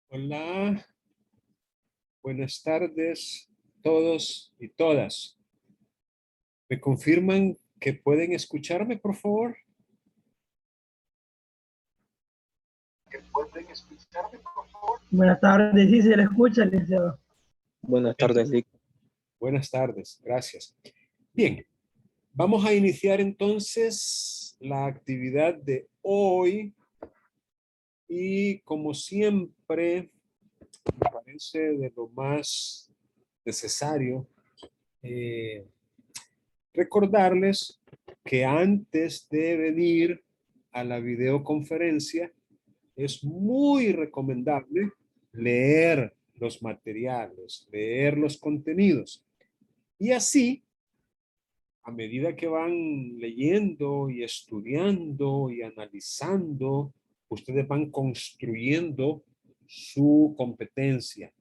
Hola, buenas tardes todos y todas. ¿Me confirman que pueden escucharme, por favor? Buenas tardes, sí se le escucha, licenciado. Buenas tardes, Lick. Buenas tardes, gracias. Bien, vamos a iniciar entonces la actividad de hoy y como siempre me parece de lo más necesario recordarles que antes de venir a la videoconferencia es muy recomendable leer los materiales, leer los contenidos. Y así, a medida que van leyendo y estudiando y analizando, ustedes van construyendo su competencia.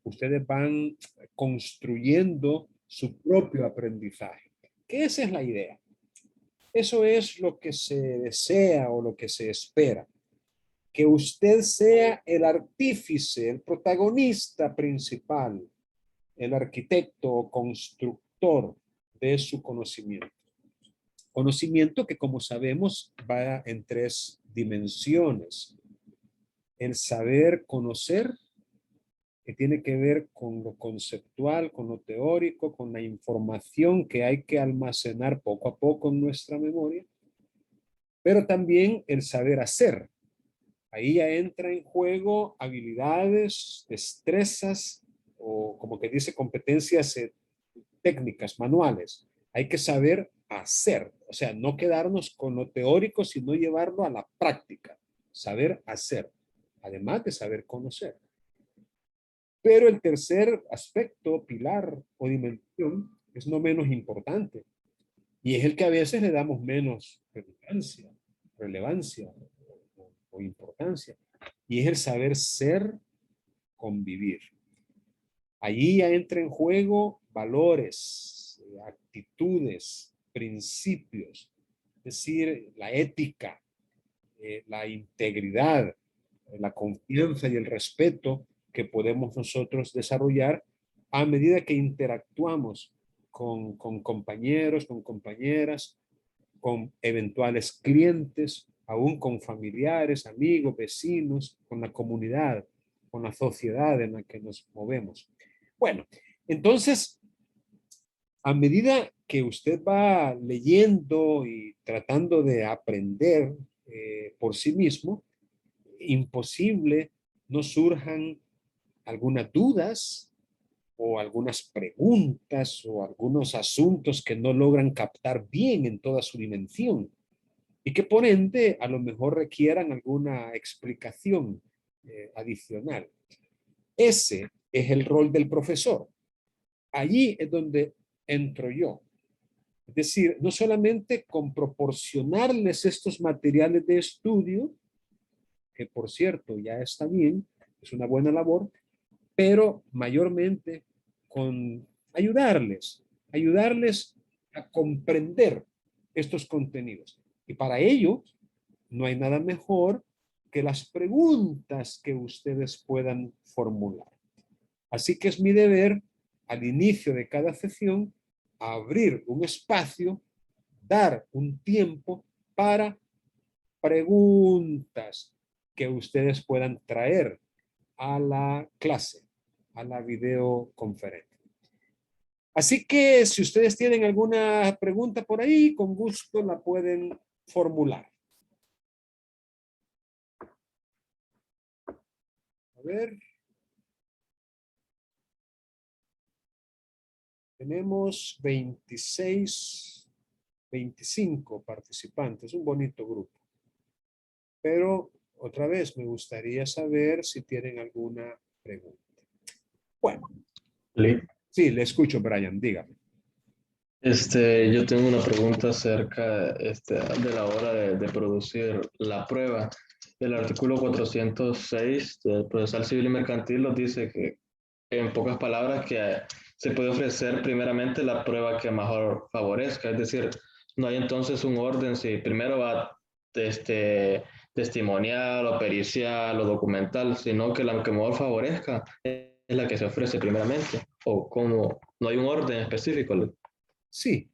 Ustedes van construyendo su propio aprendizaje. Que esa es la idea. Eso es lo que se desea o lo que se espera. Que usted sea el artífice, el protagonista principal, el arquitecto o constructor de su conocimiento. Conocimiento que, como sabemos, va en tres dimensiones. El saber conocer, que tiene que ver con lo conceptual, con lo teórico, con la información que hay que almacenar poco a poco en nuestra memoria, pero también el saber hacer. Ahí ya entra en juego habilidades, destrezas o como que dice competencias técnicas, manuales. Hay que saber hacer, o sea, no quedarnos con lo teórico, sino llevarlo a la práctica. Saber hacer, además de saber conocer. Pero el tercer aspecto, pilar o dimensión es no menos importante y es el que a veces le damos menos relevancia o importancia, y es el saber ser, convivir. Allí ya entra en juego valores, actitudes, principios, es decir, la ética, la integridad, la confianza y el respeto que podemos nosotros desarrollar a medida que interactuamos con compañeros, con compañeras, con eventuales clientes, aún con familiares, amigos, vecinos, con la comunidad, con la sociedad en la que nos movemos. Bueno, entonces, a medida que usted va leyendo y tratando de aprender por sí mismo, imposible no surjan algunas dudas o algunas preguntas o algunos asuntos que no logran captar bien en toda su dimensión y que por ende a lo mejor requieran alguna explicación adicional. Ese es el rol del profesor. Allí es donde entro yo. Es decir, no solamente con proporcionarles estos materiales de estudio, que por cierto ya está bien, es una buena labor, pero mayormente con ayudarles a comprender estos contenidos. Y para ello, no hay nada mejor que las preguntas que ustedes puedan formular. Así que es mi deber, al inicio de cada sesión, abrir un espacio, dar un tiempo para preguntas que ustedes puedan traer a la clase, a la videoconferencia. Así que si ustedes tienen alguna pregunta por ahí, con gusto la pueden formular. A ver. Tenemos 26, 25 participantes, un bonito grupo. Pero otra vez me gustaría saber si tienen alguna pregunta. Bueno. Sí, le escucho, Brian, dígame. Yo tengo una pregunta acerca de la hora de producir la prueba. El artículo 406 del Procesal Civil y Mercantil nos dice que, en pocas palabras, que se puede ofrecer primeramente la prueba que mejor favorezca. Es decir, no hay entonces un orden si primero va testimonial o pericial o documental, sino que la que mejor favorezca es la que se ofrece primeramente, o como no hay un orden específico. Sí,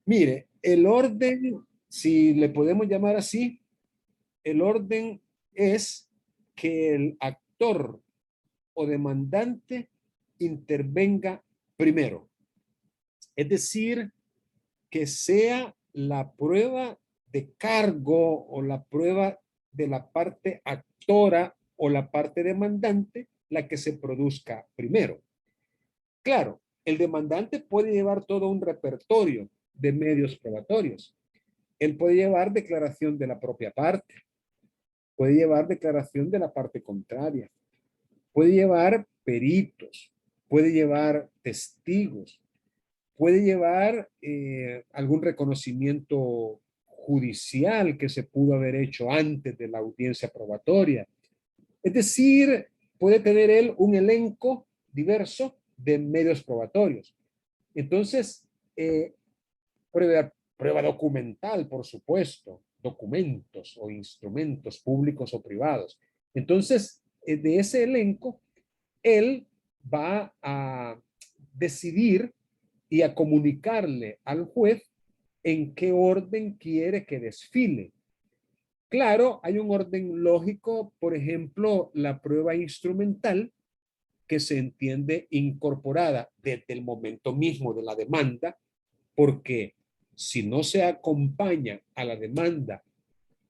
mire, el orden, si le podemos llamar así, el orden es que el actor o demandante intervenga primero. Es decir, que sea la prueba de cargo o la prueba de la parte actora o la parte demandante la que se produzca primero. Claro, el demandante puede llevar todo un repertorio de medios probatorios. Él puede llevar declaración de la propia parte, puede llevar declaración de la parte contraria, puede llevar peritos, puede llevar testigos, puede llevar algún reconocimiento judicial que se pudo haber hecho antes de la audiencia probatoria. Es decir, puede tener él un elenco diverso de medios probatorios. Entonces, prueba documental, por supuesto, documentos o instrumentos públicos o privados. Entonces, de ese elenco, él va a decidir y a comunicarle al juez en qué orden quiere que desfile. Claro, hay un orden lógico, por ejemplo, la prueba instrumental que se entiende incorporada desde el momento mismo de la demanda, porque si no se acompaña a la demanda,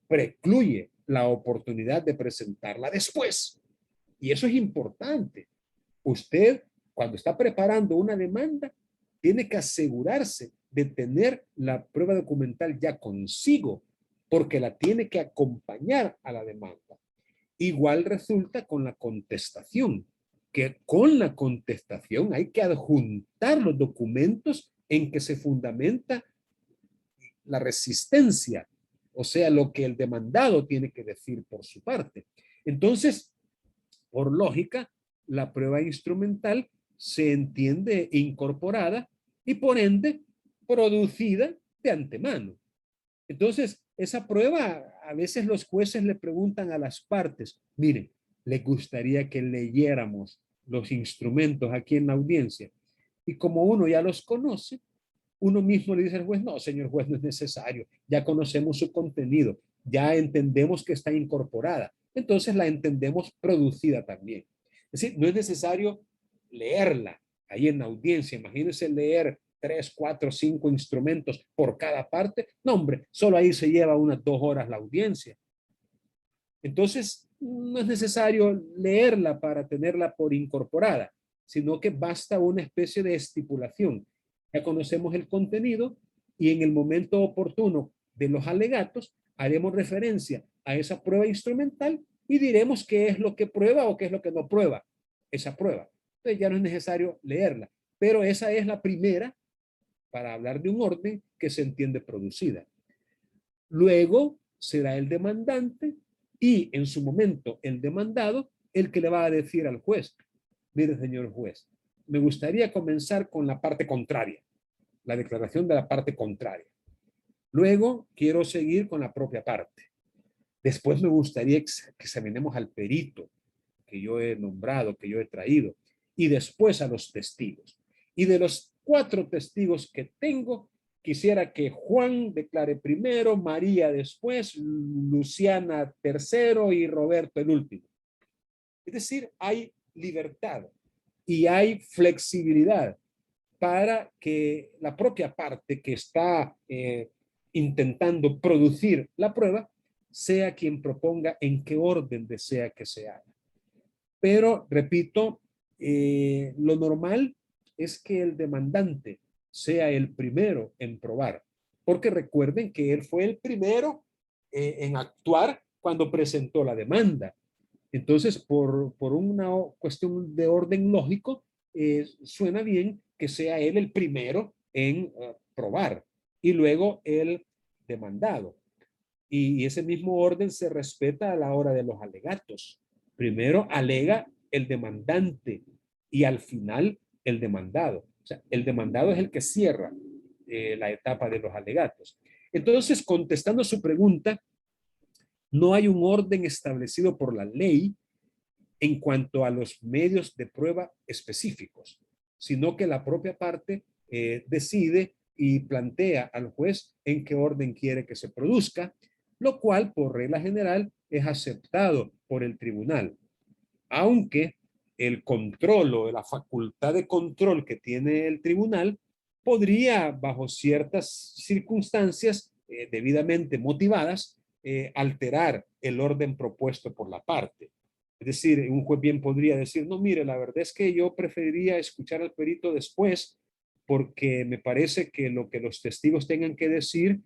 precluye la oportunidad de presentarla después. Y eso es importante. Usted, cuando está preparando una demanda, tiene que asegurarse de tener la prueba documental ya consigo, porque la tiene que acompañar a la demanda. Igual resulta con la contestación, que con la contestación hay que adjuntar los documentos en que se fundamenta la resistencia, o sea, lo que el demandado tiene que decir por su parte. Entonces, por lógica, la prueba instrumental se entiende incorporada y por ende producida de antemano. Entonces, esa prueba, a veces los jueces le preguntan a las partes, miren, ¿les gustaría que leyéramos los instrumentos aquí en la audiencia? Y como uno ya los conoce, uno mismo le dice al juez, no, señor juez, no es necesario, ya conocemos su contenido, ya entendemos que está incorporada, entonces la entendemos producida también. Es decir, no es necesario leerla ahí en la audiencia, imagínense leer 3, 4, 5 instrumentos por cada parte, no hombre, solo ahí se lleva unas 2 horas la audiencia. Entonces, no es necesario leerla para tenerla por incorporada, sino que basta una especie de estipulación. Ya conocemos el contenido y en el momento oportuno de los alegatos haremos referencia a esa prueba instrumental y diremos qué es lo que prueba o qué es lo que no prueba esa prueba. Entonces ya no es necesario leerla, pero esa es la primera para hablar de un orden que se entiende producida. Luego será el demandante y en su momento el demandado el que le va a decir al juez, mire señor juez, me gustaría comenzar con la parte contraria, la declaración de la parte contraria. Luego quiero seguir con la propia parte. Después me gustaría que examinemos al perito que yo he nombrado, que yo he traído, y después a los testigos. Y de los 4 testigos que tengo, quisiera que Juan declare primero, María después, Luciana tercero y Roberto el último. Es decir, hay libertad y hay flexibilidad para que la propia parte que está intentando producir la prueba sea quien proponga en qué orden desea que se haga. Pero, repito, lo normal es que el demandante sea el primero en probar, porque recuerden que él fue el primero en actuar cuando presentó la demanda. Entonces, por una cuestión de orden lógico, suena bien que sea él el primero en probar y luego el demandado. Y ese mismo orden se respeta a la hora de los alegatos. Primero alega el demandante y al final el demandado. O sea, el demandado es el que cierra la etapa de los alegatos. Entonces, contestando su pregunta, No hay un orden establecido por la ley en cuanto a los medios de prueba específicos, sino que la propia parte decide y plantea al juez en qué orden quiere que se produzca, lo cual por regla general es aceptado por el tribunal. Aunque el control o la facultad de control que tiene el tribunal podría, bajo ciertas circunstancias debidamente motivadas, alterar el orden propuesto por la parte. Es decir, un juez bien podría decir, no, mire, la verdad es que yo preferiría escuchar al perito después porque me parece que lo que los testigos tengan que decir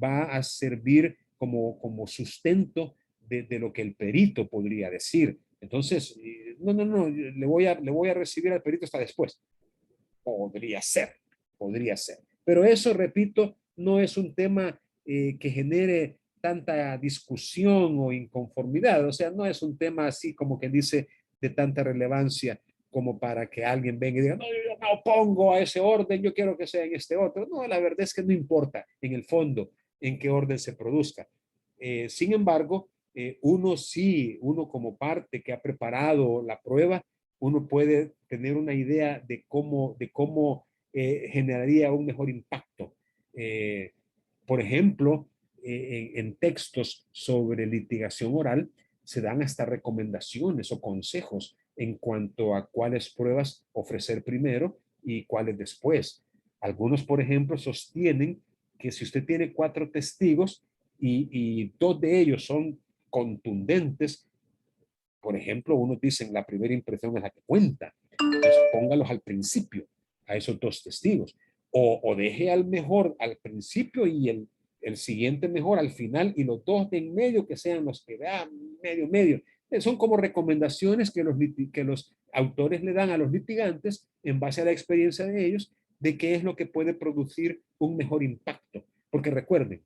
va a servir como sustento de lo que el perito podría decir. Entonces, no, le voy a recibir al perito hasta después. Podría ser, podría ser. Pero eso, repito, no es un tema que genere tanta discusión o inconformidad. O sea, no es un tema así como que dice de tanta relevancia como para que alguien venga y diga, no, yo me opongo a ese orden, yo quiero que sea en este otro. No, la verdad es que no importa en el fondo en qué orden se produzca. Sin embargo, uno como parte que ha preparado la prueba, uno puede tener una idea de cómo generaría un mejor impacto. Por ejemplo, en textos sobre litigación oral se dan hasta recomendaciones o consejos en cuanto a cuáles pruebas ofrecer primero y cuáles después. Algunos, por ejemplo, sostienen que si usted tiene 4 testigos y 2 de ellos son contundentes, por ejemplo, unos dicen la primera impresión es la que cuenta. Entonces, póngalos al principio, a esos 2 testigos. O deje al mejor al principio y el siguiente mejor al final y los 2 de en medio que sean los que vean medio. Son como recomendaciones que los autores le dan a los litigantes en base a la experiencia de ellos de qué es lo que puede producir un mejor impacto. Porque recuerden,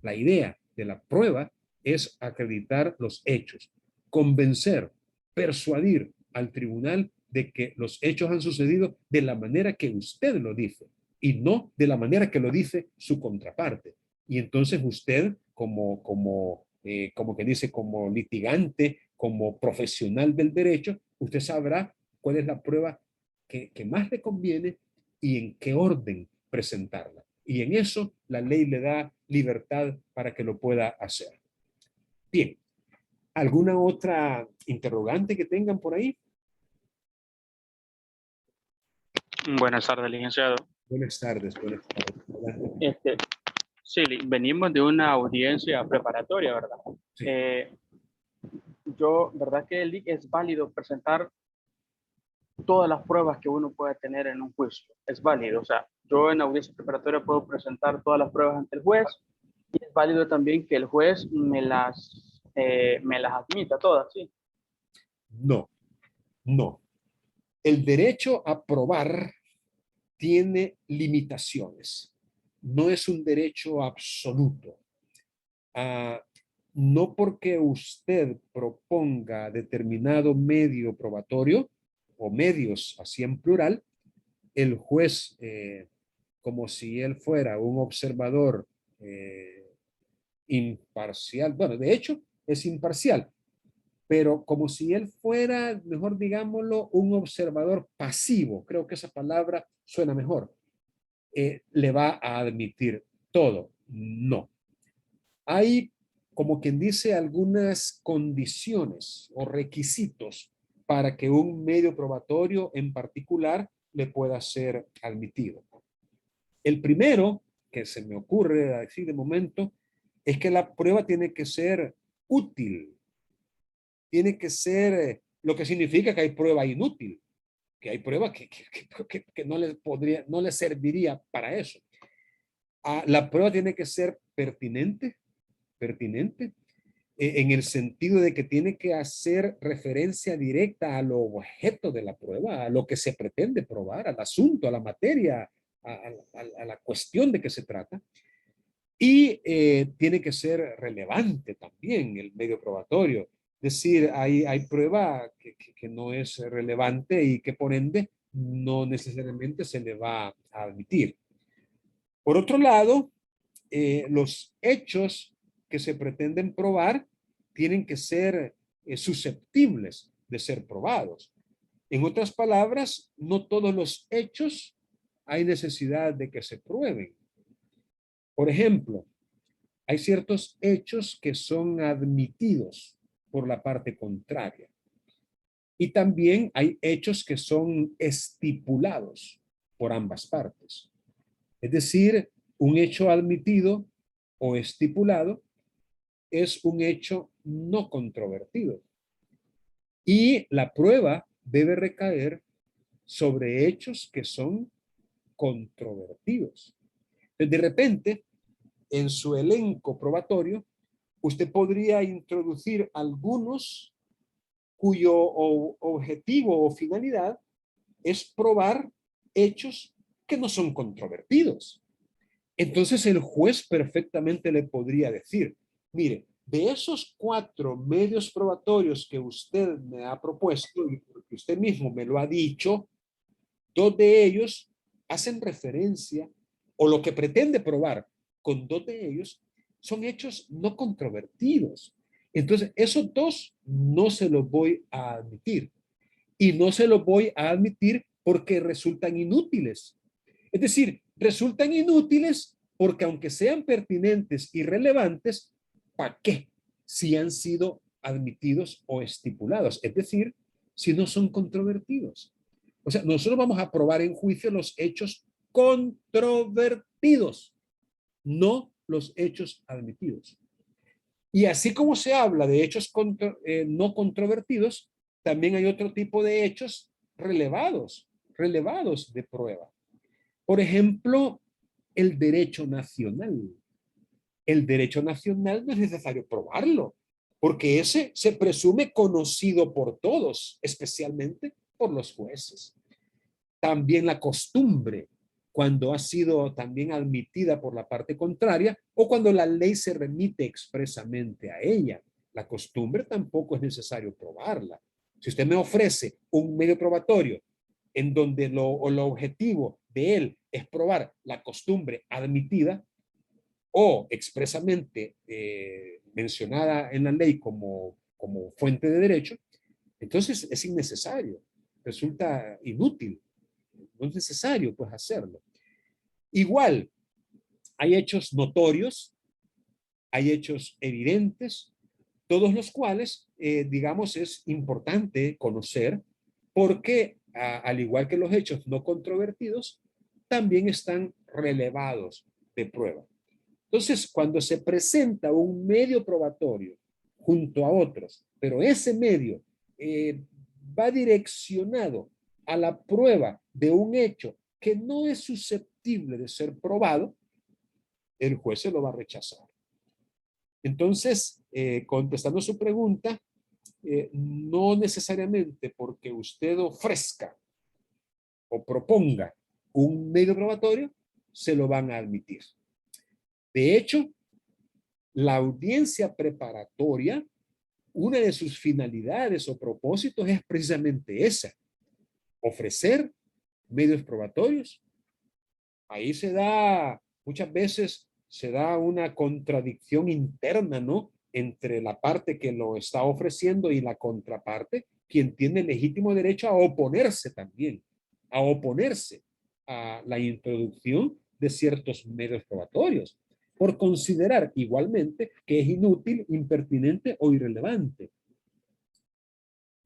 la idea de la prueba es acreditar los hechos, convencer, persuadir al tribunal de que los hechos han sucedido de la manera que usted lo dice y no de la manera que lo dice su contraparte. Y entonces usted, como que dice, como litigante, como profesional del derecho, usted sabrá cuál es la prueba que más le conviene y en qué orden presentarla. Y en eso la ley le da libertad para que lo pueda hacer. Bien, ¿alguna otra interrogante que tengan por ahí? Buenas tardes, licenciado. Buenas tardes, buenas tardes. Adelante. Sí, venimos de una audiencia preparatoria, ¿verdad? Sí. ¿Verdad que es válido presentar todas las pruebas que uno pueda tener en un juicio? Es válido, o sea, yo en audiencia preparatoria puedo presentar todas las pruebas ante el juez y es válido también que el juez me las admita todas, ¿sí? No, no. El derecho a probar tiene limitaciones. No es un derecho absoluto. No porque usted proponga determinado medio probatorio o medios así en plural, el juez, como si él fuera un observador imparcial, bueno, de hecho es imparcial, pero como si él fuera, mejor digámoslo, un observador pasivo, creo que esa palabra suena mejor, le va a admitir todo. No. Hay, como quien dice, algunas condiciones o requisitos para que un medio probatorio en particular le pueda ser admitido. El primero, que se me ocurre así de momento, es que la prueba tiene que ser útil. Tiene que ser, lo que significa que hay prueba inútil, que hay prueba que no les serviría para eso. La prueba tiene que ser pertinente, en el sentido de que tiene que hacer referencia directa a lo objeto de la prueba, a lo que se pretende probar, al asunto, a la materia, a la cuestión de que se trata. Y tiene que ser relevante también el medio probatorio. Es decir, hay prueba que no es relevante y que por ende no necesariamente se le va a admitir. Por otro lado, los hechos que se pretenden probar tienen que ser susceptibles de ser probados. En otras palabras, no todos los hechos hay necesidad de que se prueben. Por ejemplo, hay ciertos hechos que son admitidos por la parte contraria. Y también hay hechos que son estipulados por ambas partes. Es decir, un hecho admitido o estipulado es un hecho no controvertido. Y la prueba debe recaer sobre hechos que son controvertidos. Entonces, de repente, en su elenco probatorio, usted podría introducir algunos cuyo objetivo o finalidad es probar hechos que no son controvertidos. Entonces el juez perfectamente le podría decir, mire, de esos 4 medios probatorios que usted me ha propuesto y que usted mismo me lo ha dicho, 2 de ellos hacen referencia, o lo que pretende probar con 2 de ellos son hechos no controvertidos. Entonces, esos 2 no se los voy a admitir. Y no se los voy a admitir porque resultan inútiles. Es decir, resultan inútiles porque aunque sean pertinentes y relevantes, ¿para qué? Si han sido admitidos o estipulados. Es decir, si no son controvertidos. O sea, nosotros vamos a probar en juicio los hechos controvertidos, no los hechos admitidos. Y así como se habla de hechos no controvertidos, también hay otro tipo de hechos relevados de prueba. Por ejemplo, el derecho nacional. El derecho nacional no es necesario probarlo, porque ese se presume conocido por todos, especialmente por los jueces. También la costumbre, cuando ha sido también admitida por la parte contraria o cuando la ley se remite expresamente a ella. La costumbre tampoco es necesario probarla. Si usted me ofrece un medio probatorio en donde lo objetivo de él es probar la costumbre admitida o expresamente mencionada en la ley como fuente de derecho, entonces es innecesario, resulta inútil. No es necesario, pues, hacerlo. Igual, hay hechos notorios, hay hechos evidentes, todos los cuales, digamos, es importante conocer porque, al igual que los hechos no controvertidos, también están relevados de prueba. Entonces, cuando se presenta un medio probatorio junto a otros, pero ese medio va direccionado a la prueba de un hecho que no es susceptible de ser probado, el juez se lo va a rechazar. Entonces, contestando su pregunta, no necesariamente porque usted ofrezca o proponga un medio probatorio, se lo van a admitir. De hecho, la audiencia preparatoria, una de sus finalidades o propósitos es precisamente esa: ofrecer medios probatorios. Ahí muchas veces se da una contradicción interna, ¿no? Entre la parte que lo está ofreciendo y la contraparte, quien tiene legítimo derecho a oponerse también, a oponerse a la introducción de ciertos medios probatorios, por considerar igualmente que es inútil, impertinente o irrelevante.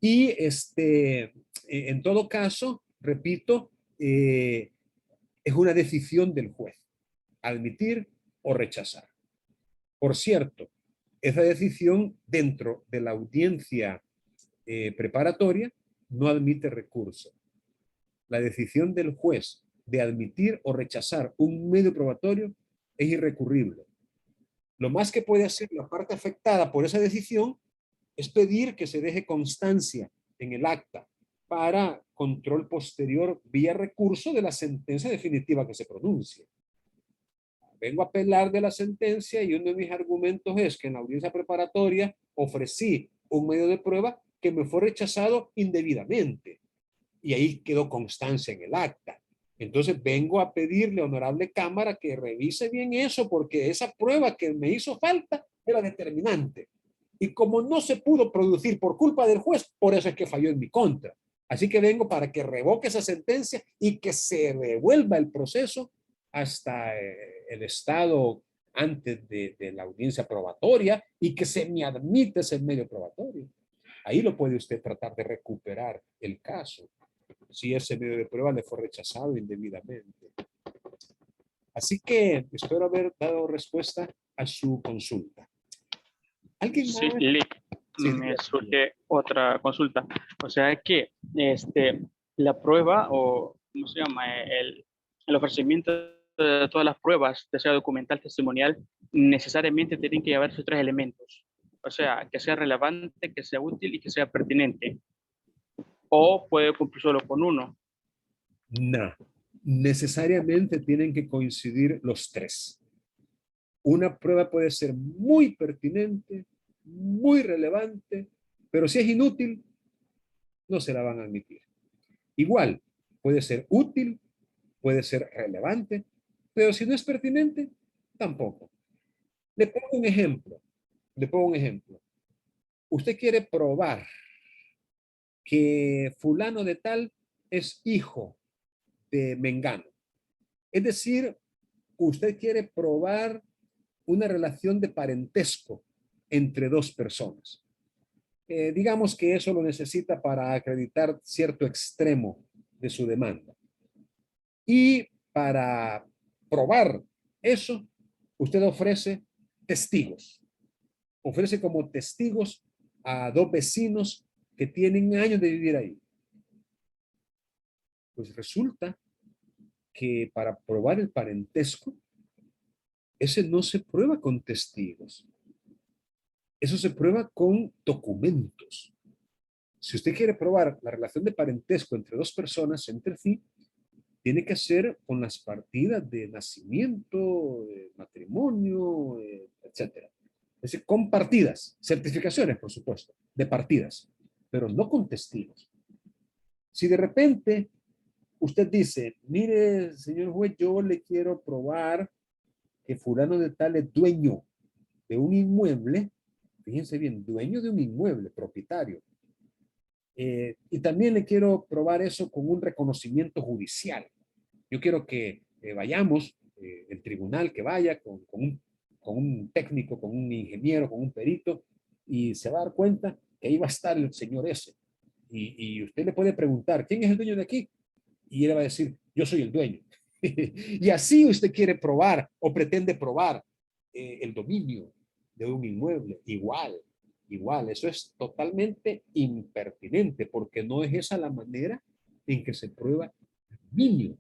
Y en todo caso, repito, es una decisión del juez, admitir o rechazar. Por cierto, esa decisión dentro de la audiencia preparatoria no admite recurso. La decisión del juez de admitir o rechazar un medio probatorio es irrecurrible. Lo más que puede hacer la parte afectada por esa decisión es pedir que se deje constancia en el acta para control posterior vía recurso de la sentencia definitiva que se pronuncie. Vengo a apelar de la sentencia y uno de mis argumentos es que en la audiencia preparatoria ofrecí un medio de prueba que me fue rechazado indebidamente. Y ahí quedó constancia en el acta. Entonces vengo a pedirle, honorable Cámara, que revise bien eso, porque esa prueba que me hizo falta era determinante. Y como no se pudo producir por culpa del juez, por eso es que falló en mi contra. Así que vengo para que revoque esa sentencia y que se devuelva el proceso hasta el estado antes de la audiencia probatoria y que se me admite ese medio probatorio. Ahí lo puede usted tratar de recuperar el caso, si ese medio de prueba le fue rechazado indebidamente. Así que espero haber dado respuesta a su consulta. ¿Alguien Sí, más? Lili, Sí, me surge otra consulta. O sea que la prueba o, ¿cómo se llama? El ofrecimiento de todas las pruebas, ya sea documental, testimonial, necesariamente tienen que llevar esos tres elementos. O sea, que sea relevante, que sea útil y que sea pertinente. O puede cumplir solo con uno. no. Necesariamente tienen que coincidir los tres. Una prueba puede ser muy pertinente, muy relevante, pero si es inútil, no se la van a admitir. Igual, puede ser útil, puede ser relevante, pero si no es pertinente, tampoco. Le pongo un ejemplo. Le pongo un ejemplo. Usted quiere probar que fulano de tal es hijo de Mengano. Es decir, usted quiere probar una relación de parentesco entre dos personas. Digamos que eso lo necesita para acreditar cierto extremo de su demanda. Y para probar eso, usted ofrece testigos. Ofrece como testigos a dos vecinos que tienen años de vivir ahí. Pues resulta que para probar el parentesco, ese no se prueba con testigos. Eso se prueba con documentos. Si usted quiere probar la relación de parentesco entre dos personas entre sí, tiene que ser con las partidas de nacimiento, de matrimonio, etcétera. Es decir, con partidas, certificaciones, por supuesto, de partidas, pero no con testigos. Si de repente usted dice, mire, señor juez, yo le quiero probar que fulano de tal es dueño de un inmueble, fíjense bien, dueño de un inmueble, propietario. Y también le quiero probar eso con un reconocimiento judicial. Yo quiero que vayamos, el tribunal que vaya con un técnico, con un ingeniero, con un perito, y se va a dar cuenta que ahí va a estar el señor ese. Y usted le puede preguntar, ¿quién es el dueño de aquí? Y él va a decir, yo soy el dueño. Y así usted quiere probar o pretende probar el dominio de un inmueble. Igual, eso es totalmente impertinente porque no es esa la manera en que se prueba el dominio.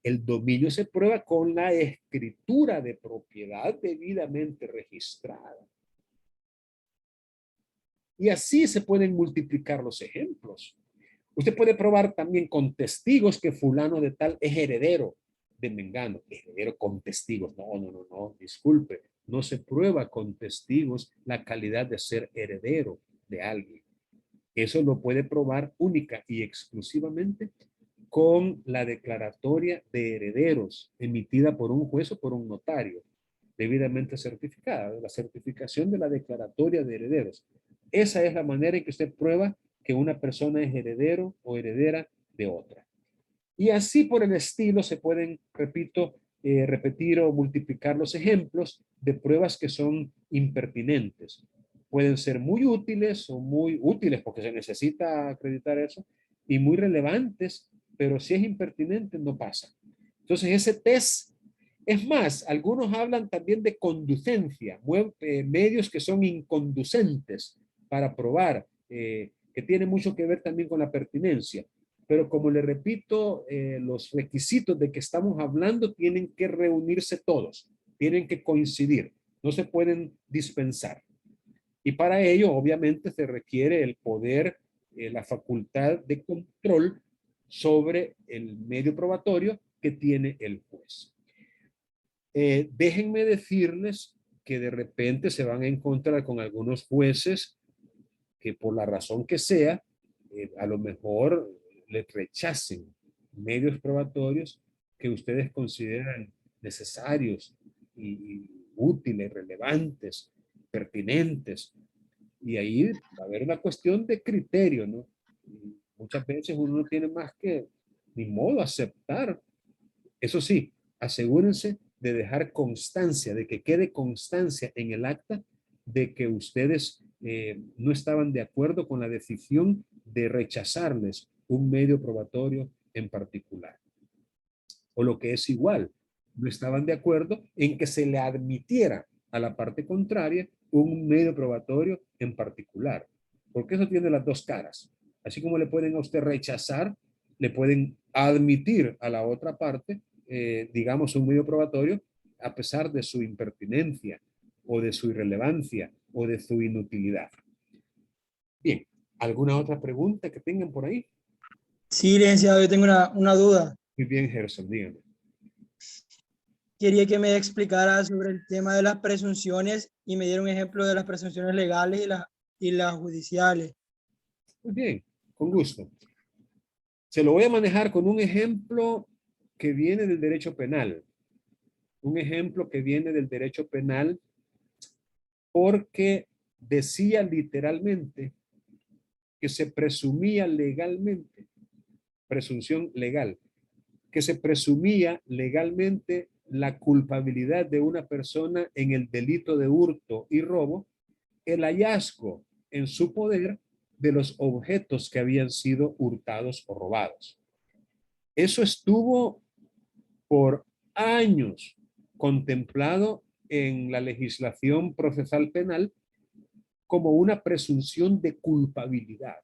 El dominio se prueba con la escritura de propiedad debidamente registrada. Y así se pueden multiplicar los ejemplos. Usted puede probar también con testigos que fulano de tal es heredero de Mengano. Heredero con testigos. No, disculpe. No se prueba con testigos la calidad de ser heredero de alguien. Eso lo puede probar única y exclusivamente con la declaratoria de herederos emitida por un juez o por un notario debidamente certificada, la certificación de la declaratoria de herederos. Esa es la manera en que usted prueba que una persona es heredero o heredera de otra. Y así por el estilo se pueden, repito, repetir o multiplicar los ejemplos de pruebas que son impertinentes. Pueden ser muy útiles o muy útiles porque se necesita acreditar eso y muy relevantes, pero si es impertinente no pasa. Entonces ese test, es más, algunos hablan también de conducencia, medios que son inconducentes para probar, que tiene mucho que ver también con la pertinencia. Pero como le repito, los requisitos de que estamos hablando tienen que reunirse todos, tienen que coincidir, no se pueden dispensar. Y para ello, obviamente, se requiere el poder, la facultad de control sobre el medio probatorio que tiene el juez. Déjenme decirles que de repente se van a encontrar con algunos jueces que por la razón que sea, a lo mejor le rechacen medios probatorios que ustedes consideran necesarios y útiles, relevantes, pertinentes. Y ahí va a haber una cuestión de criterio, ¿no? Y muchas veces uno no tiene más que, ni modo, aceptar. Eso sí, asegúrense de dejar constancia, de que quede constancia en el acta de que ustedes no estaban de acuerdo con la decisión de rechazarles un medio probatorio en particular. O lo que es igual, no estaban de acuerdo en que se le admitiera a la parte contraria un medio probatorio en particular. Porque eso tiene las dos caras. Así como le pueden a usted rechazar, le pueden admitir a la otra parte, digamos, un medio probatorio a pesar de su impertinencia o de su irrelevancia o de su inutilidad. Bien, ¿alguna otra pregunta que tengan por ahí? Sí, licenciado, yo tengo una duda. Muy bien, Gerson, díganme. Quería que me explicara sobre el tema de las presunciones y me diera un ejemplo de las presunciones legales y las judiciales. Muy bien, con gusto. Se lo voy a manejar con un ejemplo que viene del derecho penal. Un ejemplo que viene del derecho penal porque decía literalmente que se presumía legalmente, presunción legal, que se presumía legalmente la culpabilidad de una persona en el delito de hurto y robo, el hallazgo en su poder de los objetos que habían sido hurtados o robados. Eso estuvo por años contemplado en la legislación procesal penal como una presunción de culpabilidad.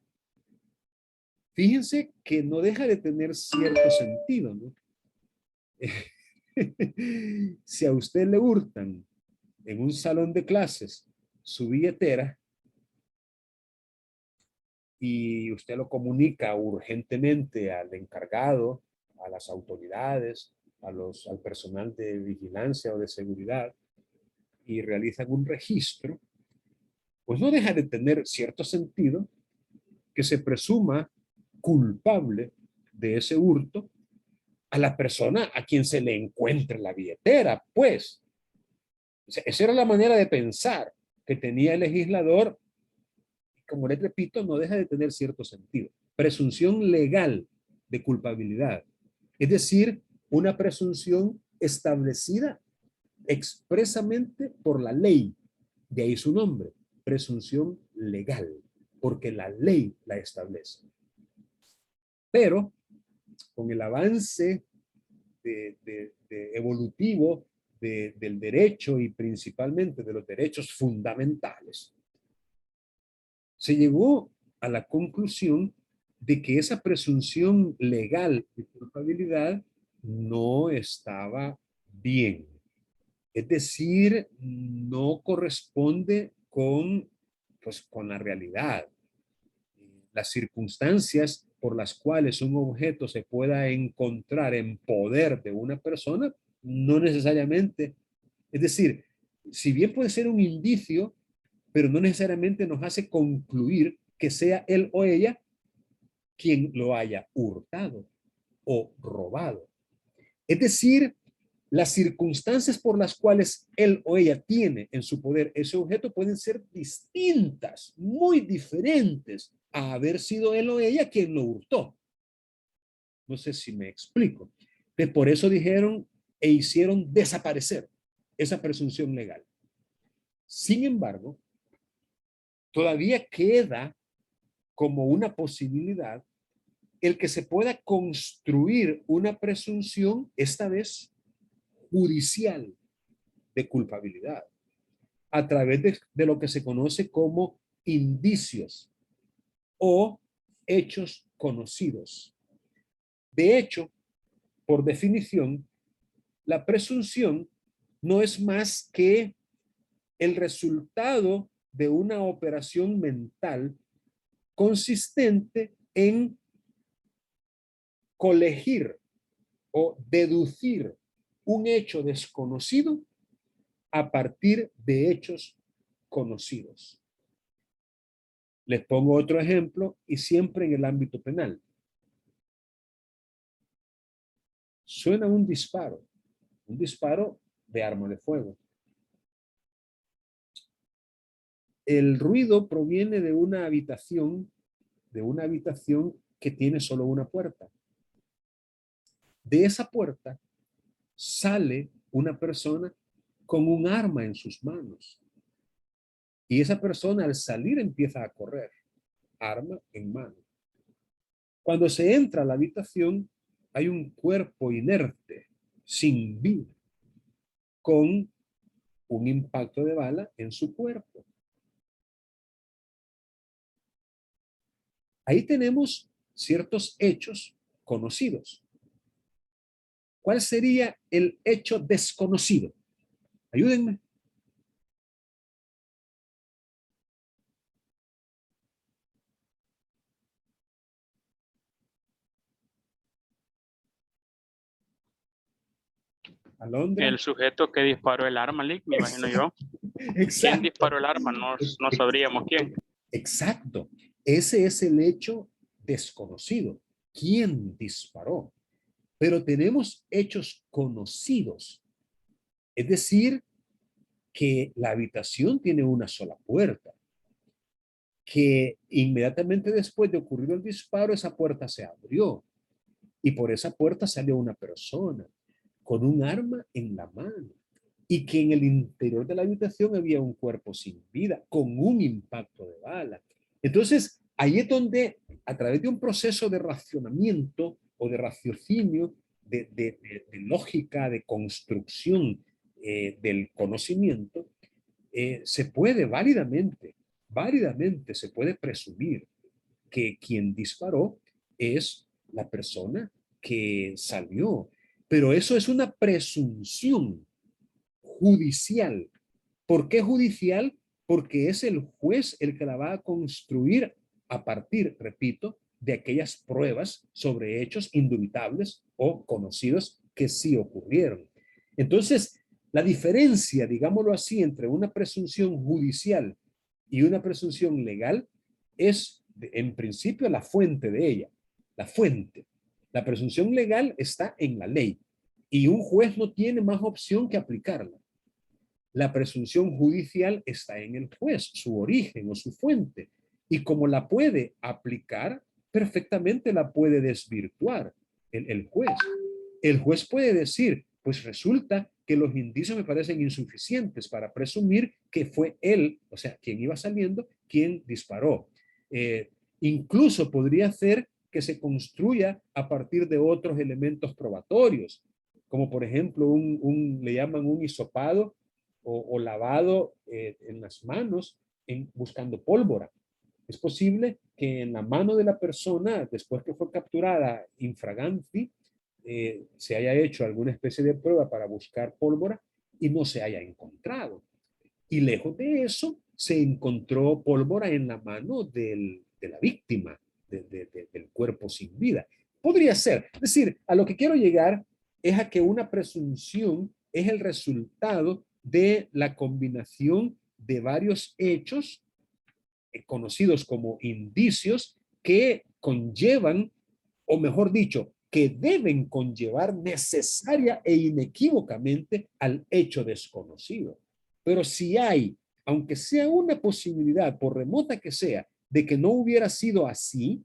Fíjense que no deja de tener cierto sentido, ¿no? Si a usted le hurtan en un salón de clases su billetera y usted lo comunica urgentemente al encargado, a las autoridades, al personal de vigilancia o de seguridad y realizan un registro, pues no deja de tener cierto sentido que se presuma culpable de ese hurto a la persona a quien se le encuentre la billetera, pues. Esa era la manera de pensar que tenía el legislador. Como les repito, no deja de tener cierto sentido. Presunción legal de culpabilidad. Es decir, una presunción establecida expresamente por la ley. De ahí su nombre, presunción legal, porque la ley la establece. Pero con el avance evolutivo del derecho y principalmente de los derechos fundamentales, se llegó a la conclusión de que esa presunción legal de culpabilidad no estaba bien. Es decir, no corresponde con la realidad. Las circunstancias por las cuales un objeto se pueda encontrar en poder de una persona, no necesariamente. Es decir, si bien puede ser un indicio, pero no necesariamente nos hace concluir que sea él o ella quien lo haya hurtado o robado. Es decir, las circunstancias por las cuales él o ella tiene en su poder ese objeto pueden ser distintas, muy diferentes a haber sido él o ella quien lo hurtó. No sé si me explico. Por eso dijeron e hicieron desaparecer esa presunción legal. Sin embargo, todavía queda como una posibilidad el que se pueda construir una presunción, esta vez judicial, de culpabilidad, a través de lo que se conoce como indicios o hechos conocidos. De hecho, por definición, la presunción no es más que el resultado de una operación mental consistente en colegir o deducir un hecho desconocido a partir de hechos conocidos. Les pongo otro ejemplo y siempre en el ámbito penal. suena un disparo de arma de fuego. El ruido proviene de una habitación que tiene solo una puerta. De esa puerta sale una persona con un arma en sus manos. Y esa persona al salir empieza a correr, arma en mano. Cuando se entra a la habitación, hay un cuerpo inerte, sin vida, con un impacto de bala en su cuerpo. Ahí tenemos ciertos hechos conocidos. ¿Cuál sería el hecho desconocido? Ayúdenme. Alondra. El sujeto que disparó el arma, Lick, me imagino yo. ¿Quién Exacto. disparó el arma? No sabríamos quién. Exacto. Ese es el hecho desconocido. ¿Quién disparó? Pero tenemos hechos conocidos. Es decir, que la habitación tiene una sola puerta. Que inmediatamente después de ocurrir el disparo, esa puerta se abrió. Y por esa puerta salió una persona con un arma en la mano. Y que en el interior de la habitación había un cuerpo sin vida, con un impacto de bala. Entonces, ahí es donde, a través de un proceso de racionamiento o de raciocinio, de lógica, de construcción del conocimiento, se puede válidamente se puede presumir que quien disparó es la persona que salió. Pero eso es una presunción judicial. ¿Por qué judicial? Porque es el juez el que la va a construir a partir, repito, de aquellas pruebas sobre hechos indubitables o conocidos que sí ocurrieron. Entonces, la diferencia, digámoslo así, entre una presunción judicial y una presunción legal es, en principio, la fuente de ella. La fuente. La presunción legal está en la ley y un juez no tiene más opción que aplicarla. La presunción judicial está en el juez, su origen o su fuente. Y como la puede aplicar, perfectamente la puede desvirtuar el juez. El juez puede decir, pues resulta que los indicios me parecen insuficientes para presumir que fue él, o sea, quien iba saliendo, quien disparó. Incluso podría hacer que se construya a partir de otros elementos probatorios, como por ejemplo le llaman un hisopado o lavado en las manos buscando pólvora. Es posible que en la mano de la persona, después que fue capturada infraganti, se haya hecho alguna especie de prueba para buscar pólvora y no se haya encontrado. Y lejos de eso, se encontró pólvora en la mano de la víctima, del cuerpo sin vida. Podría ser. Es decir, a lo que quiero llegar es a que una presunción es el resultado de la combinación de varios hechos conocidos como indicios que conllevan, o mejor dicho, que deben conllevar necesaria e inequívocamente al hecho desconocido. Pero si hay, aunque sea una posibilidad, por remota que sea, de que no hubiera sido así,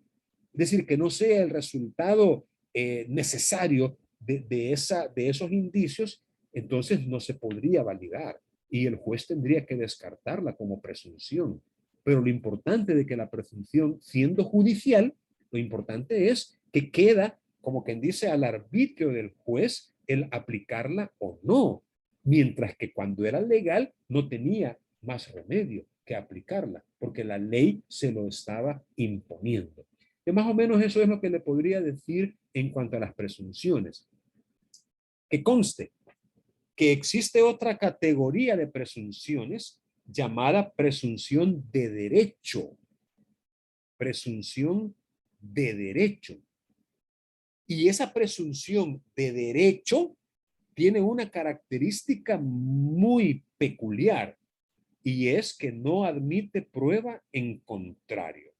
es decir, que no sea el resultado necesario de esos indicios, entonces no se podría validar y el juez tendría que descartarla como presunción. Pero lo importante de que la presunción, siendo judicial, lo importante es que queda, como quien dice, al arbitrio del juez el aplicarla o no. Mientras que cuando era legal no tenía más remedio que aplicarla, porque la ley se lo estaba imponiendo. Y más o menos eso es lo que le podría decir en cuanto a las presunciones. Que conste que existe otra categoría de presunciones llamada presunción de derecho. Presunción de derecho. Y esa presunción de derecho tiene una característica muy peculiar y es que no admite prueba en contrario.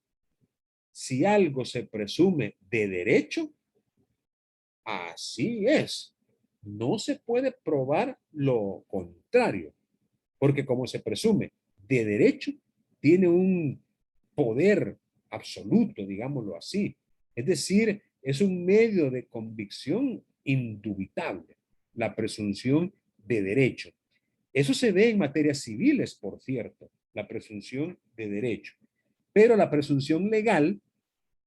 Si algo se presume de derecho, así es. no se puede probar lo contrario, porque como se presume de derecho, tiene un poder absoluto, digámoslo así. Es decir, es un medio de convicción indubitable, la presunción de derecho. Eso se ve en materias civiles, por cierto, la presunción de derecho. Pero la presunción legal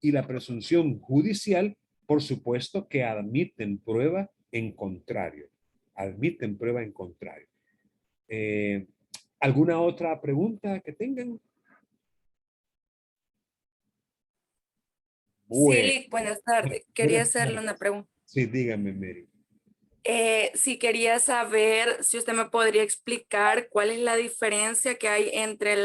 y la presunción judicial, por supuesto que admiten prueba en contrario. Admiten prueba en contrario. ¿Alguna otra pregunta que tengan? Bueno, Sí, buenas tardes. Quería buenas hacerle tardes. una pregunta. Sí, dígame, Mary. Sí, quería saber si usted me podría explicar cuál es la diferencia que hay entre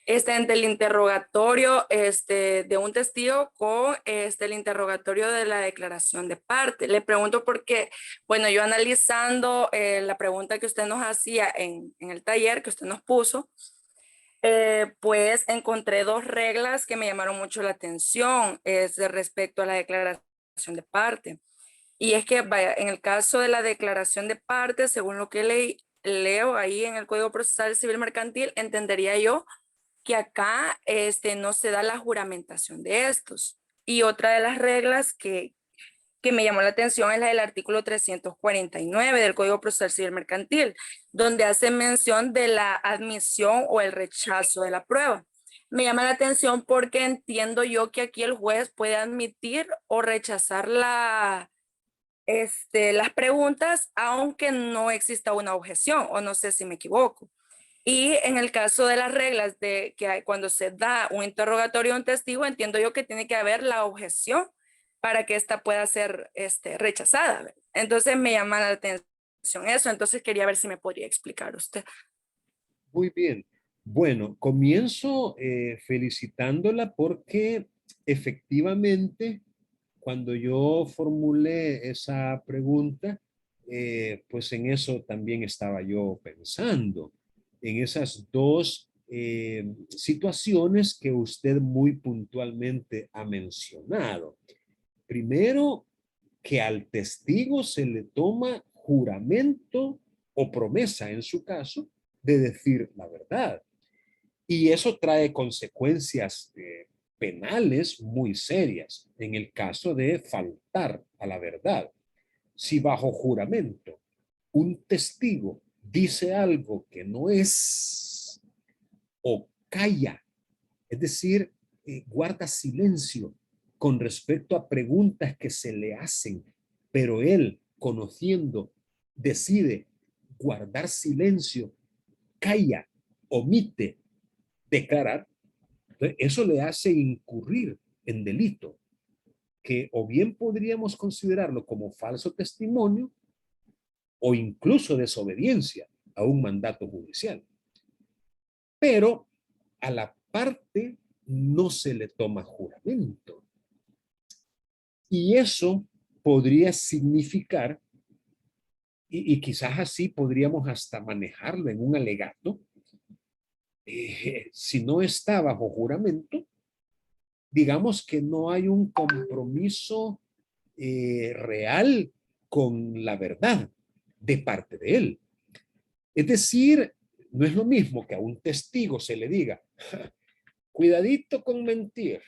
entre el interrogatorio de un testigo con el interrogatorio de la declaración de parte. Le pregunto porque, bueno, yo analizando la pregunta que usted nos hacía en el taller que usted nos puso, pues encontré dos reglas que me llamaron mucho la atención respecto a la declaración de parte. Y es que, vaya, en el caso de la declaración de parte, según lo que leo ahí en el Código Procesal Civil Mercantil, entendería yo que acá no se da la juramentación de estos. Y otra de las reglas que me llamó la atención es la del artículo 349 del Código Procesal Civil Mercantil, donde hace mención de la admisión o el rechazo de la prueba. Me llama la atención porque entiendo yo que aquí el juez puede admitir o rechazar las preguntas, aunque no exista una objeción, o no sé si me equivoco. Y en el caso de las reglas de que cuando se da un interrogatorio a un testigo, entiendo yo que tiene que haber la objeción para que ésta pueda ser rechazada. ¿Verdad? Entonces me llama la atención eso, entonces quería ver si me podría explicar usted. Muy bien. Bueno, comienzo felicitándola porque efectivamente cuando yo formulé esa pregunta, pues en eso también estaba yo pensando, en esas dos situaciones que usted muy puntualmente ha mencionado. Primero, que al testigo se le toma juramento o promesa, en su caso, de decir la verdad. Y eso trae consecuencias penales muy serias en el caso de faltar a la verdad. Si bajo juramento un testigo dice algo que no es o calla, es decir, guarda silencio con respecto a preguntas que se le hacen, pero él, conociendo, decide guardar silencio, calla, omite declarar, eso le hace incurrir en delito, que o bien podríamos considerarlo como falso testimonio o incluso desobediencia a un mandato judicial. Pero a la parte no se le toma juramento. Y eso podría significar, y quizás así podríamos hasta manejarlo en un alegato, si no está bajo juramento, digamos que no hay un compromiso real con la verdad de parte de él. Es decir, no es lo mismo que a un testigo se le diga, cuidadito con mentir,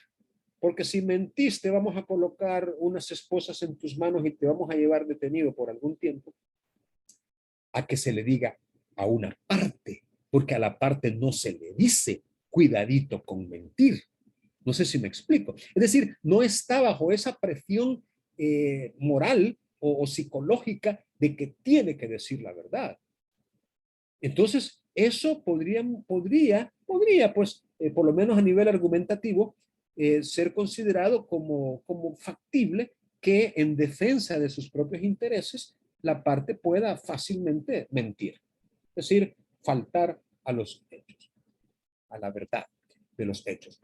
porque si mentiste vamos a colocar unas esposas en tus manos y te vamos a llevar detenido por algún tiempo, a que se le diga a una parte, porque a la parte no se le dice cuidadito con mentir. No sé si me explico. Es decir, no está bajo esa presión moral o psicológica de que tiene que decir la verdad. Entonces, eso podría pues, por lo menos a nivel argumentativo, ser considerado como factible que en defensa de sus propios intereses la parte pueda fácilmente mentir. Es decir, faltar a los hechos, a la verdad de los hechos.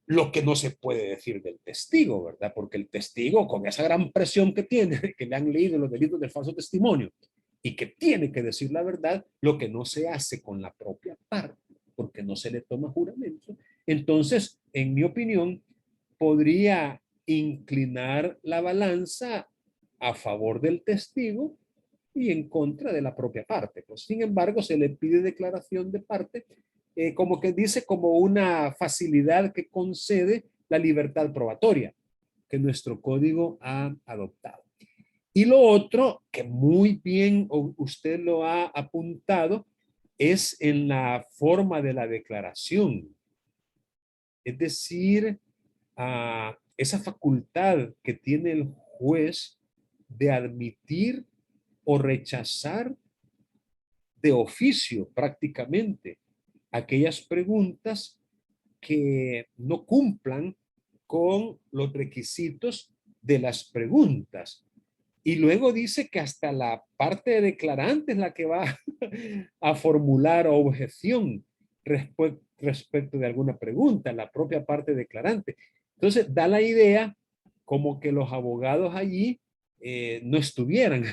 Lo que no se puede decir del testigo, ¿verdad? Porque el testigo, con esa gran presión que tiene, que le han leído los delitos del falso testimonio, y que tiene que decir la verdad, lo que no se hace con la propia parte, porque no se le toma juramento, entonces, en mi opinión, podría inclinar la balanza a favor del testigo y en contra de la propia parte. Pues, sin embargo, se le pide declaración de parte, como que dice, como una facilidad que concede la libertad probatoria que nuestro código ha adoptado. Y lo otro, que muy bien usted lo ha apuntado, es en la forma de la declaración. Es decir, esa facultad que tiene el juez de admitir o rechazar de oficio prácticamente aquellas preguntas que no cumplan con los requisitos de las preguntas. Y luego dice que hasta la parte declarante es la que va a formular objeción respecto de alguna pregunta, la propia parte declarante. Entonces, da la idea como que los abogados allí no estuvieran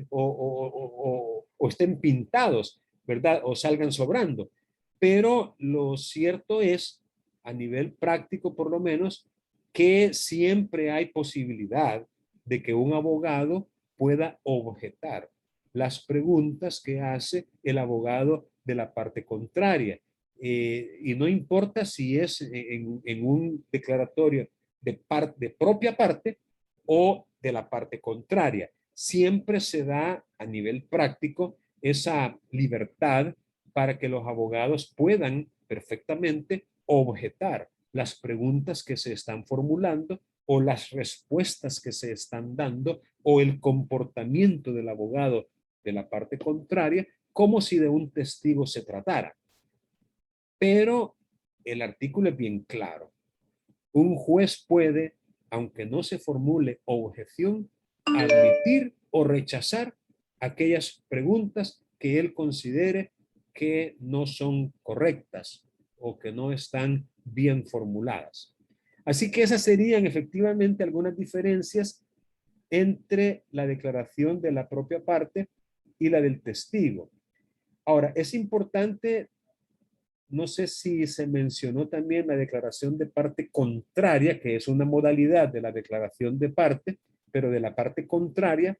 o estén pintados, ¿verdad? O salgan sobrando. Pero lo cierto es, a nivel práctico por lo menos, que siempre hay posibilidad de que un abogado pueda objetar las preguntas que hace el abogado de la parte contraria. Y no importa si es en un declaratorio de propia parte o de la parte contraria. Siempre se da a nivel práctico esa libertad para que los abogados puedan perfectamente objetar las preguntas que se están formulando o las respuestas que se están dando o el comportamiento del abogado de la parte contraria, como si de un testigo se tratara. Pero el artículo es bien claro. Un juez puede, aunque no se formule objeción, admitir o rechazar aquellas preguntas que él considere que no son correctas o que no están bien formuladas. Así que esas serían efectivamente algunas diferencias entre la declaración de la propia parte y la del testigo. Ahora, es importante, no sé si se mencionó también la declaración de parte contraria, que es una modalidad de la declaración de parte, pero de la parte contraria,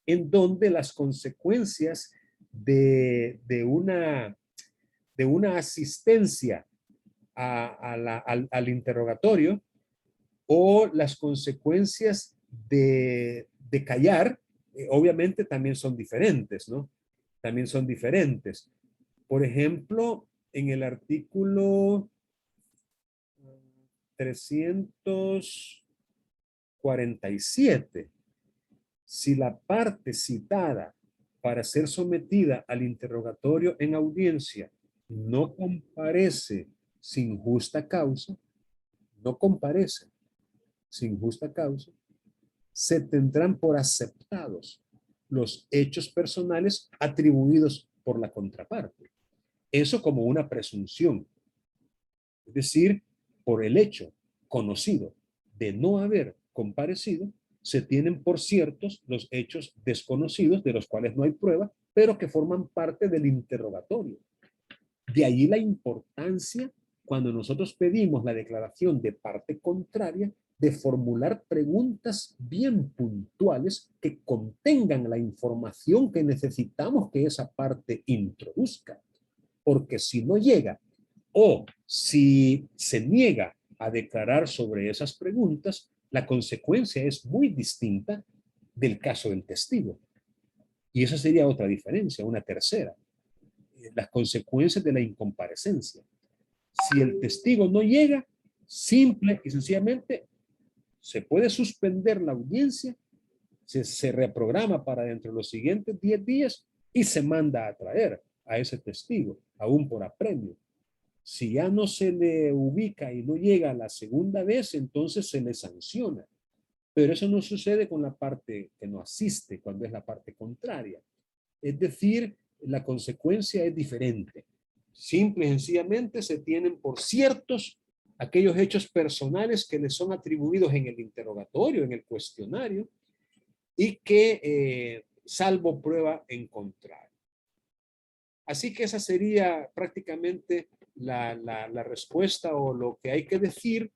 en donde las consecuencias de una asistencia al interrogatorio o las consecuencias de callar, obviamente también son diferentes, ¿no? También son diferentes. Por ejemplo, en el artículo 347, si la parte citada para ser sometida al interrogatorio en audiencia no comparece sin justa causa, no comparece sin justa causa, se tendrán por aceptados los hechos personales atribuidos por la contraparte. Eso como una presunción. Es decir, por el hecho conocido de no haber comparecido, se tienen por ciertos los hechos desconocidos de los cuales no hay prueba, pero que forman parte del interrogatorio. De ahí la importancia, cuando nosotros pedimos la declaración de parte contraria, de formular preguntas bien puntuales que contengan la información que necesitamos que esa parte introduzca. Porque si no llega o si se niega a declarar sobre esas preguntas, la consecuencia es muy distinta del caso del testigo. Y esa sería otra diferencia, una tercera. Las consecuencias de la incomparecencia. Si el testigo no llega, simple y sencillamente se puede suspender la audiencia, se reprograma para dentro de los siguientes 10 días y se manda a traer a ese testigo, aún por apremio. Si ya no se le ubica y no llega la segunda vez, entonces se le sanciona. Pero eso no sucede con la parte que no asiste, cuando es la parte contraria. Es decir, la consecuencia es diferente. Simple y sencillamente se tienen por ciertos aquellos hechos personales que les son atribuidos en el interrogatorio, en el cuestionario, y que salvo prueba en contrario. Así que esa sería prácticamente la respuesta o lo que hay que decir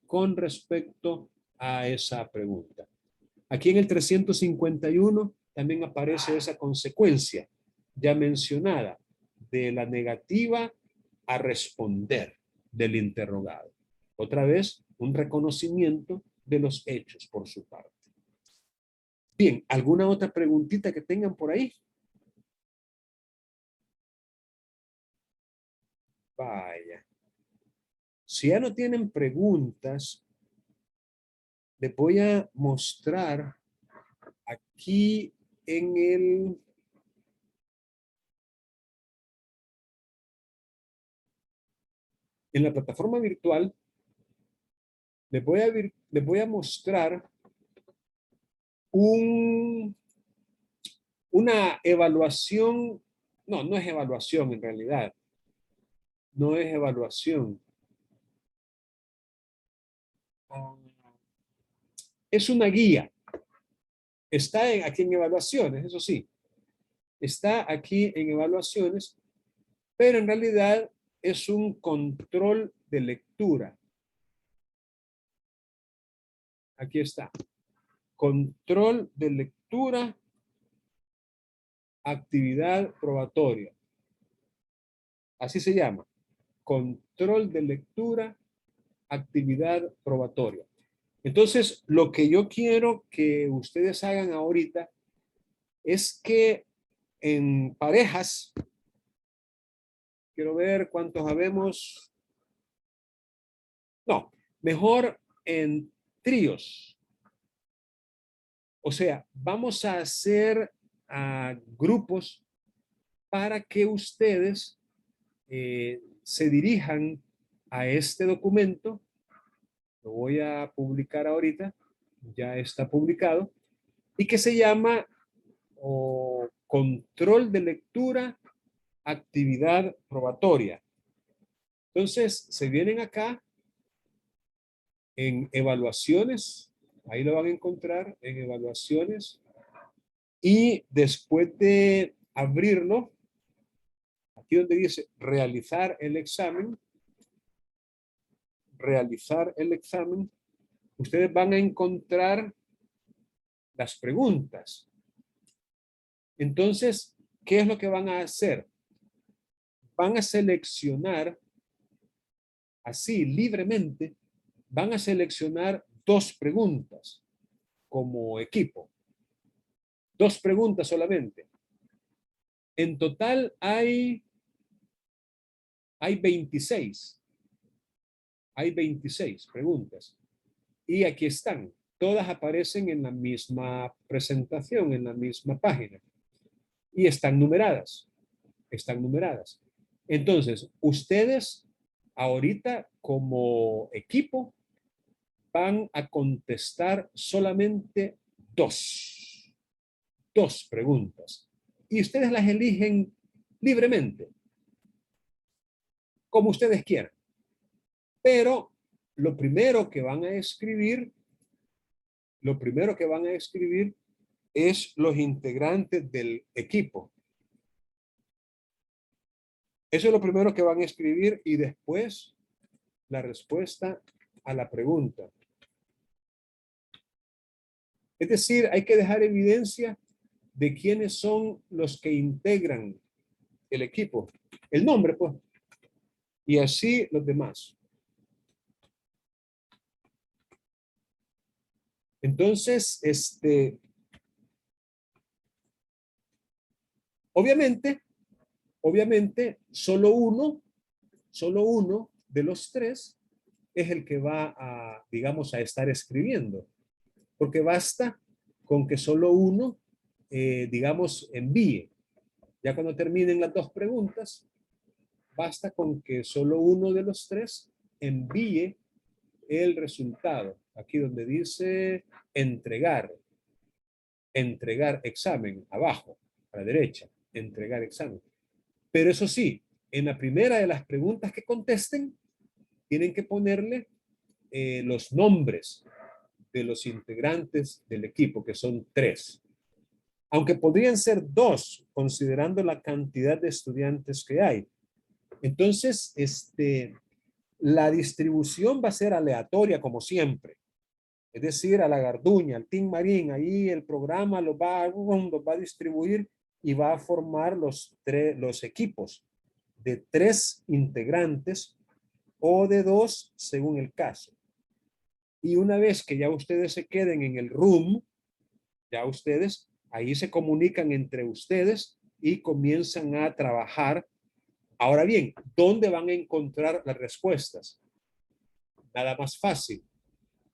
con respecto a esa pregunta. Aquí en el 351 también aparece esa consecuencia ya mencionada de la negativa a responder del interrogado. Otra vez, un reconocimiento de los hechos por su parte. Bien, ¿alguna otra preguntita que tengan por ahí? Vaya. Si ya no tienen preguntas, les voy a mostrar aquí en la plataforma virtual, les voy a mostrar una evaluación. No es evaluación en realidad. No es evaluación. Es una guía. Está aquí en evaluaciones, eso sí. Está aquí en evaluaciones, pero en realidad es un control de lectura. Aquí está. Control de lectura, actividad probatoria. Así se llama. Control de lectura, actividad probatoria. Entonces, lo que yo quiero que ustedes hagan ahorita es que en parejas, quiero ver cuántos habemos. No, mejor en tríos. O sea, vamos a hacer grupos para que ustedes se dirijan a este documento. Lo voy a publicar ahorita, ya está publicado, y que se llama control de lectura, actividad probatoria. Entonces, se vienen acá en evaluaciones, ahí lo van a encontrar en evaluaciones, y después de abrirlo, aquí donde dice realizar el examen, ustedes van a encontrar las preguntas. Entonces, ¿qué es lo que van a hacer? Van a seleccionar, así libremente, van a seleccionar 2 preguntas como equipo. 2 preguntas solamente. En total hay 26. Hay 26 preguntas. Y aquí están. Todas aparecen en la misma presentación, en la misma página. Y están numeradas. Están numeradas. Entonces, ustedes ahorita como equipo van a contestar solamente 2 preguntas. Y ustedes las eligen libremente, como ustedes quieran. Pero lo primero que van a escribir es los integrantes del equipo. Eso es lo primero que van a escribir y después la respuesta a la pregunta. Es decir, hay que dejar evidencia de quiénes son los que integran el equipo. El nombre, pues. Y así los demás. Entonces, obviamente, solo uno de los 3 es el que va a, digamos, a estar escribiendo. Porque basta con que solo uno, digamos, envíe. Ya cuando terminen las 2 preguntas, basta con que solo uno de los 3 envíe el resultado. Aquí donde dice entregar examen, abajo, a la derecha, entregar examen. Pero eso sí, en la primera de las preguntas que contesten, tienen que ponerle los nombres de los integrantes del equipo, que son 3. Aunque podrían ser 2, considerando la cantidad de estudiantes que hay. Entonces, la distribución va a ser aleatoria como siempre. Es decir, a la Garduña, al Team Marín, ahí el programa los va a distribuir y va a formar los equipos de 3 integrantes o de 2 según el caso. Y una vez que ya ustedes se queden en el room, ya ustedes ahí se comunican entre ustedes y comienzan a trabajar. Ahora bien, ¿dónde van a encontrar las respuestas? Nada más fácil.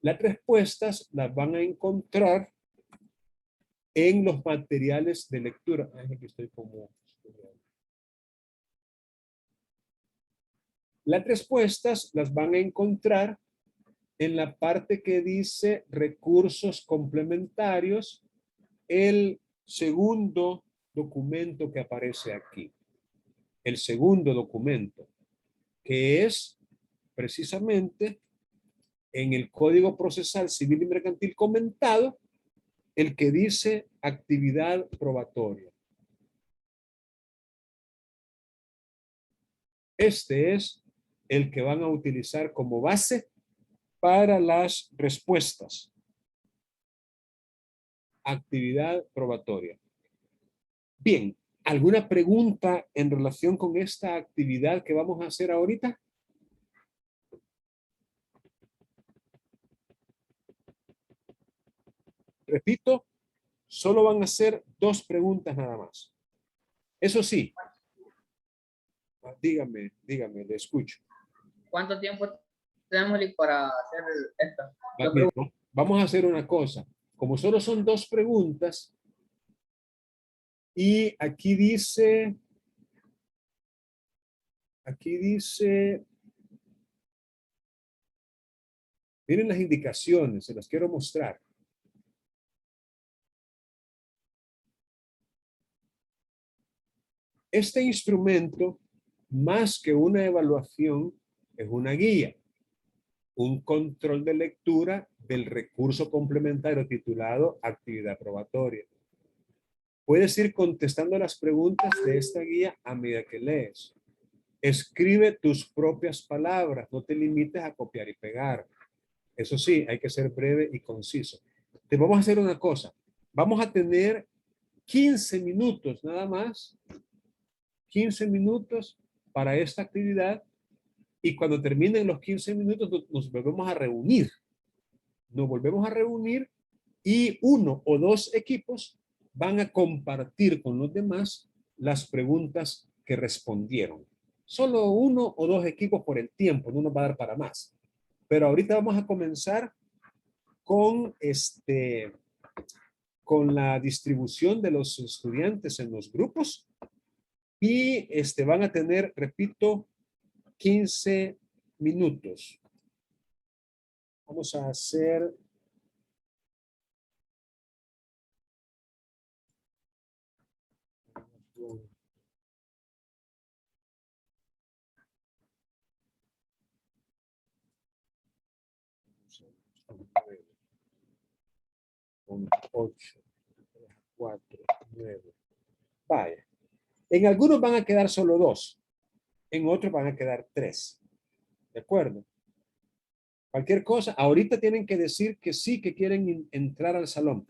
Las respuestas las van a encontrar en los materiales de lectura. Ay, aquí estoy como... Las respuestas las van a encontrar en la parte que dice recursos complementarios, el segundo documento que aparece aquí. El segundo documento, que es precisamente en el Código Procesal Civil y Mercantil comentado, el que dice actividad probatoria. Este es el que van a utilizar como base para las respuestas. Actividad probatoria. Bien, ¿alguna pregunta en relación con esta actividad que vamos a hacer ahorita? Repito, solo van a hacer 2 preguntas nada más. Eso sí, dígame, le escucho. ¿Cuánto tiempo tenemos para hacer esto? Bien, ¿no? Vamos a hacer una cosa. Como solo son 2 preguntas, y aquí dice, miren las indicaciones, se las quiero mostrar. Este instrumento, más que una evaluación, es una guía, un control de lectura del recurso complementario titulado actividad probatoria. Puedes ir contestando las preguntas de esta guía a medida que lees. Escribe tus propias palabras, no te limites a copiar y pegar. Eso sí, hay que ser breve y conciso. Te vamos a hacer una cosa. Vamos a tener 15 minutos nada más, 15 minutos para esta actividad, y cuando terminen los 15 minutos nos volvemos a reunir. Nos volvemos a reunir y 1 o 2 equipos van a compartir con los demás las preguntas que respondieron. Solo 1 o 2 equipos por el tiempo, no nos va a dar para más. Pero ahorita vamos a comenzar con con la distribución de los estudiantes en los grupos, y van a tener, repito, 15 minutos. Vamos a hacer... Con 8, 4, 9. Vaya. En algunos van a quedar solo 2. En otros van a quedar 3. ¿De acuerdo? Cualquier cosa, ahorita tienen que decir que sí, que quieren entrar al salón.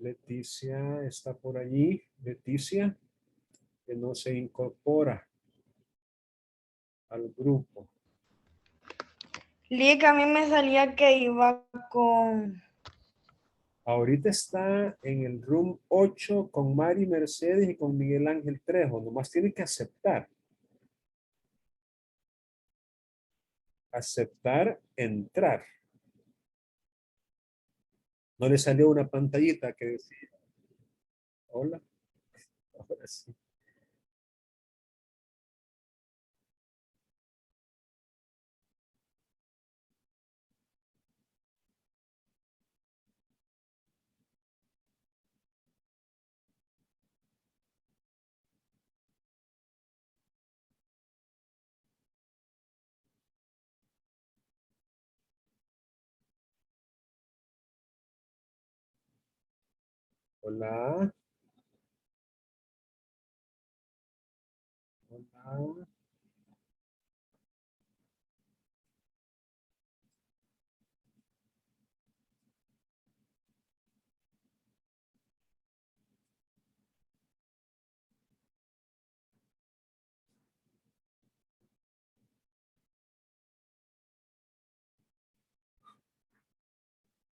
Leticia está por allí. Leticia, que no se incorpora al grupo. Lick, a mí me salía que iba con... Ahorita está en el room 8 con Mari Mercedes y con Miguel Ángel Trejo. Nomás tiene que aceptar. Aceptar, entrar. No le salió una pantallita que decía, hola. Ahora sí. Hola. Hola.